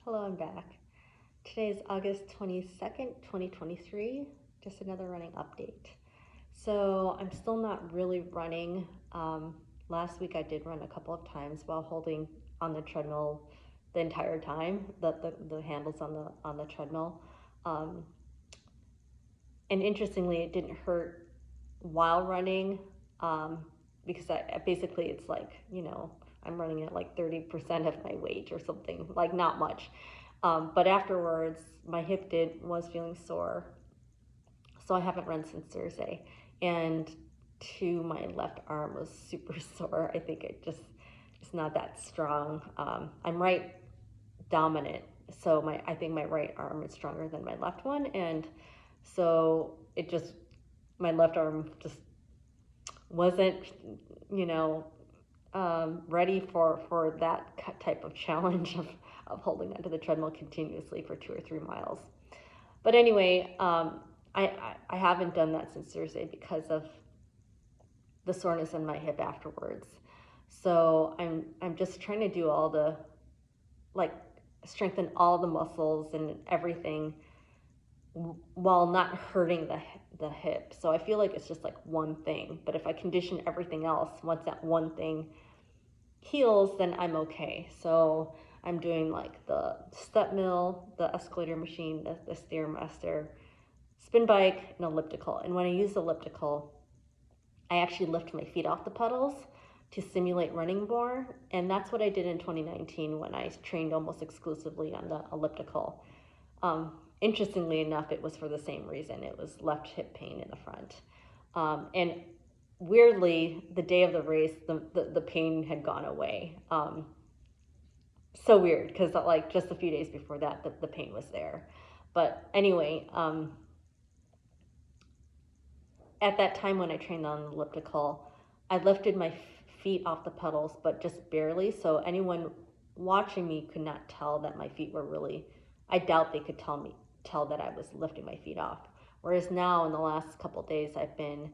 Hello, I'm back. Today is August 22nd, 2023. Just another running update. So I'm still not really running. Last week I did run a couple of times while holding on the treadmill the entire time, the handles on the treadmill. Um, and interestingly, it didn't hurt while running because I basically it's like, I'm running at like 30% of my weight or something, like not much. But afterwards, my hip was feeling sore, so I haven't run since Thursday. And my left arm was super sore. I think it's not that strong. I'm right dominant, so I think my right arm is stronger than my left one, and so my left arm just wasn't, you know, ready for that type of challenge of holding onto the treadmill continuously for 2 or 3 miles. But anyway, I haven't done that since Thursday because of the soreness in my hip afterwards. So I'm just trying to do all the, like, strengthen all the muscles and everything while not hurting the hip. So I feel like it's just like one thing, but if I condition everything else, once that one thing heals, then I'm okay. So I'm doing like the step mill, the escalator machine, the Stairmaster, spin bike, and elliptical. And when I use elliptical, I actually lift my feet off the pedals to simulate running more. And that's what I did in 2019 when I trained almost exclusively on the elliptical. Interestingly enough, it was for the same reason. It was left hip pain in the front. And weirdly, the day of the race, the pain had gone away. So weird, because like just a few days before that, the pain was there. But anyway, at that time when I trained on the elliptical, I lifted my feet off the pedals, but just barely. So anyone watching me could not tell that my feet were really, I doubt they could tell that I was lifting my feet off. Whereas now in the last couple of days, I've been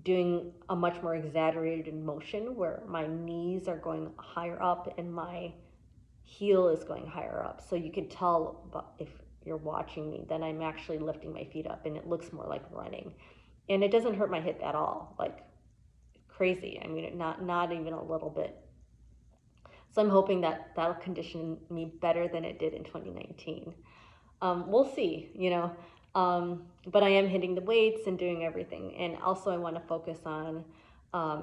doing a much more exaggerated motion where my knees are going higher up and my heel is going higher up. So you can tell if you're watching me that I'm actually lifting my feet up and it looks more like running. And it doesn't hurt my hip at all, like crazy. I mean, not even a little bit. So I'm hoping that that'll condition me better than it did in 2019. We'll see, but I am hitting the weights and doing everything. And also I want to focus on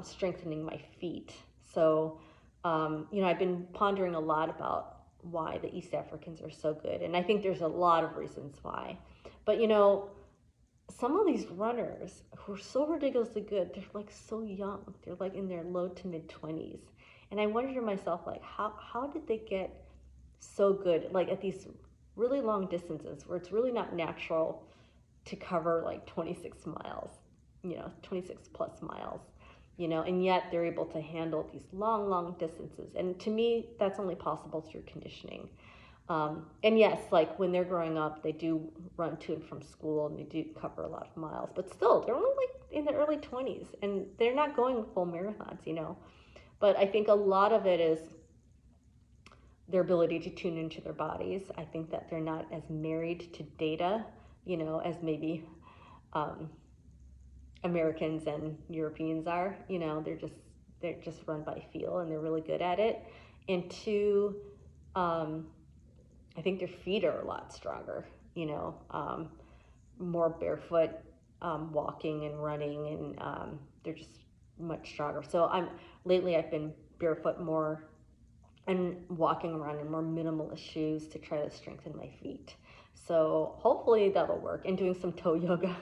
strengthening my feet. So, I've been pondering a lot about why the East Africans are so good. And I think there's a lot of reasons why. But, some of these runners who are so ridiculously good, they're like so young. They're like in their low to mid 20s. And I wondered to myself, like, how did they get so good, like at these really long distances where it's really not natural to cover like 26 miles, 26 plus miles, and yet they're able to handle these long distances. And to me, that's only possible through conditioning. And yes, like when they're growing up, they do run to and from school and they do cover a lot of miles, but still, they're only like in their early 20s and they're not going full marathons. But I think a lot of it is their ability to tune into their bodies. I think that they're not as married to data, as maybe Americans and Europeans are. They're just run by feel and they're really good at it. And two, I think their feet are a lot stronger, more barefoot walking and running, and they're just much stronger. So lately I've been barefoot more and walking around in more minimalist shoes to try to strengthen my feet. So hopefully that'll work, and doing some toe yoga.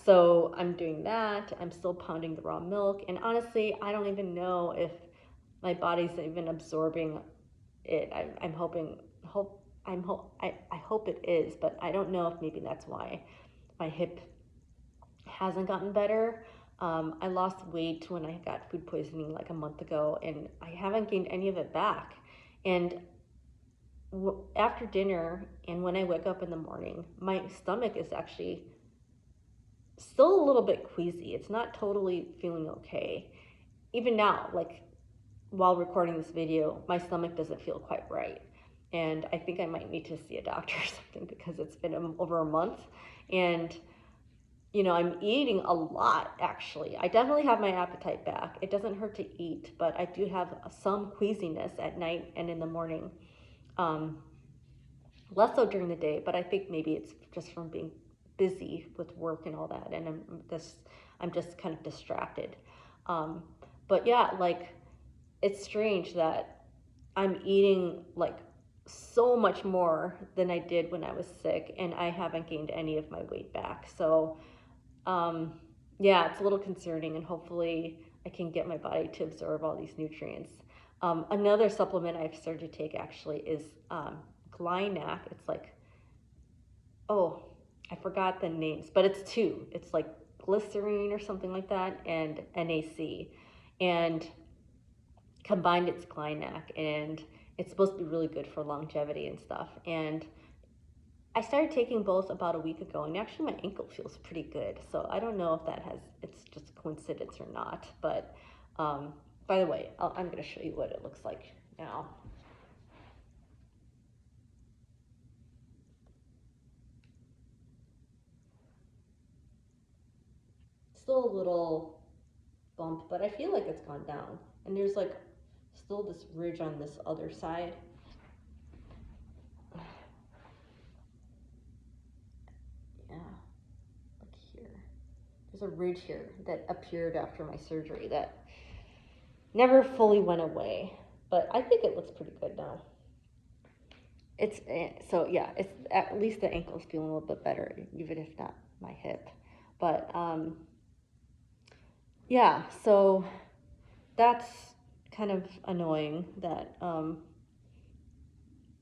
So I'm doing that. I'm still pounding the raw milk, and honestly, I don't even know if my body's even absorbing it. I hope it is, but I don't know if maybe that's why my hip hasn't gotten better. I lost weight when I got food poisoning like a month ago, and I haven't gained any of it back. And after dinner and when I wake up in the morning, my stomach is actually still a little bit queasy. It's not totally feeling okay. Even now, like while recording this video, my stomach doesn't feel quite right. And I think I might need to see a doctor or something because it's been over a month. And, you know, I'm eating a lot, actually. I definitely have my appetite back. It doesn't hurt to eat, but I do have some queasiness at night and in the morning. Um, Less so during the day, but I think maybe it's just from being busy with work and all that. And I'm just kind of distracted. Um, but yeah, like, it's strange that I'm eating like so much more than I did when I was sick, and I haven't gained any of my weight back. So, um, yeah, it's a little concerning, and hopefully I can get my body to absorb all these nutrients. Another supplement I've started to take actually is Glynac. It's like, oh, I forgot the names, but it's two. It's like glycerine or something like that, and NAC. And combined, it's Glynac, and it's supposed to be really good for longevity and stuff. And I started taking both about a week ago, and actually my ankle feels pretty good. So I don't know if it's just a coincidence or not. But by the way, I'm going to show you what it looks like now. Still a little bump, but I feel like it's gone down. And there's like still this ridge on this other side. Yeah, like here. There's a ridge here that appeared after my surgery that never fully went away, but I think it looks pretty good now. It's so yeah, it's at least the ankle's feeling a little bit better, even if not my hip. But yeah, so that's kind of annoying that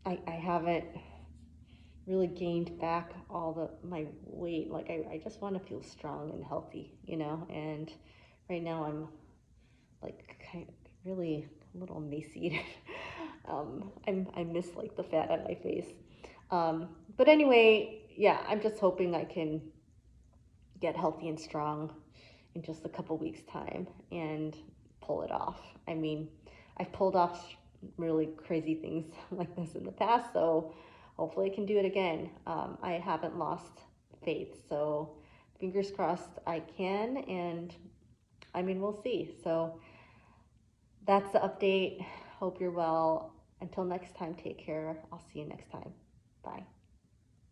I haven't really gained back all my weight. Like I just want to feel strong and healthy, you know. And right now I'm like kind of really a little emaciated. I miss like the fat on my face. But anyway, yeah, I'm just hoping I can get healthy and strong in just a couple weeks time and pull it off. I mean, I've pulled off really crazy things like this in the past, so hopefully I can do it again. I haven't lost faith, so fingers crossed I can, and I mean, we'll see. So that's the update. Hope you're well. Until next time, take care. I'll see you next time. Bye.